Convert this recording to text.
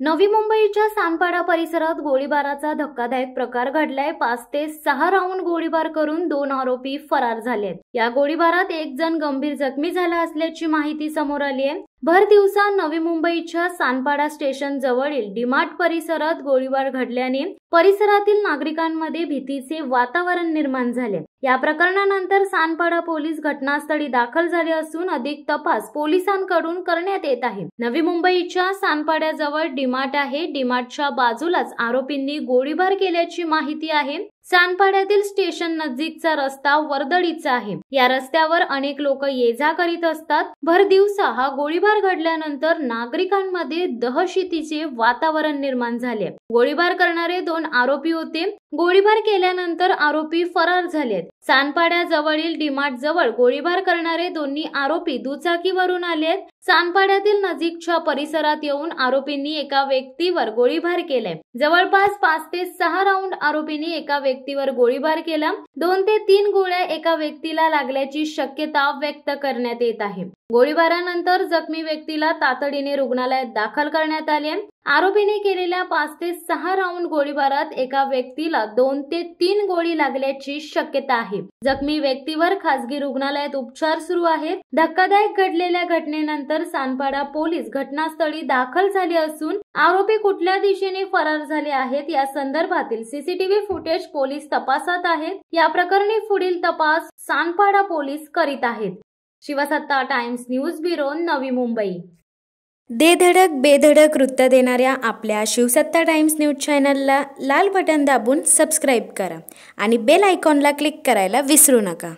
नवी मुंबईच्या सानपाडा परिसरात गोळीबाराचा धक्कादायक प्रकार घडलाय। 5 ते 6 राऊंड गोळीबार करून 2 आरोपी फरार झालेत। या गोळीबारात एक जण गंभीर जखमी झाला असल्याची माहिती समोर आली आहे। भर दिवसा नवी मुंबईच्या सानपाडा स्टेशन जवळील डीमार्ट परिसरात गोळीबार घडल्याने परिसरातील नागरिकांमध्ये भीतीचे वातावरण निर्माण झाले। या प्रकरणानंतर सानपाडा पोलीस घटनास्थळी दाखल झाले असून अधिक तपास पोलिसांकडून करण्यात येत आहे। नवी मुंबईच्या सानपाड्याजवळ डीमार्ट आहे। डीमार्टच्या बाजूलाच आरोपींनी गोळीबार केल्याची माहिती आहे। सानपाड्यातील स्टेशन नजीकचा रस्ता वर्दळीचा आहे। या रस्त्यावर अनेक लोक ये-जा करीत असतात। भर दिवसा हा गोळीबार घडल्यानंतर नागरिकांमध्ये दहशतीचे वातावरण निर्माण झाले। गोळीबार करणारे 2 आरोपी होते। गोळीबार केल्यानंतर आरोपी फरार झालेत। सानपाड्याजवळील डीमार्ट जवळ गोळीबार करणारे दोन्ही आरोपी दुचाकीवरून आलेत। सानपाड्यातील नजीकच्या परिसरात येऊन आरोपींनी एका व्यक्तीवर गोळीबार केलाय। जवळपास 5 ते 6 राऊंड आरोपींनी एका व्यक्तीवर गोळीबार केला। 2 ते 3 गोळ्या एका व्यक्तीला लागल्याची शक्यता व्यक्त करण्यात येत आहे। गोळीबारानंतर जखमी व्यक्तीला तातडीने रुग्णालयात दाखल करण्यात आले। आरोपीने केलेल्या 5 ते 6 राऊंड गोळीबारात एका व्यक्तीला 2 ते 3 गोळी लागल्याची शक्यता आहे। जखमी व्यक्तीवर खासगी रुग्णालयात उपचार सुरू आहेत। धक्कादायक घडलेल्या घटनेनंतर सानपाडा पोलीस घटनास्थळी दाखल झाले असून आरोपी कुठल्या दिशेने फरार झाले आहेत या संदर्भातील सीसीटीव्ही फुटेज पोलीस तपासात आहेत। या प्रकरणी पुढील तपास सानपाडा पोलीस करीत आहेत। शिवसत्ता times news bureau, Navi Mumbai. दे धडक बेधडक वृत्त देणाऱ्या आपल्या शिवसत्ता टाइम्स न्यूज चॅनलला लाल बटन दाबून सबस्क्राईब करा आणि बेल आयकॉनला क्लिक करायला विसरू नका।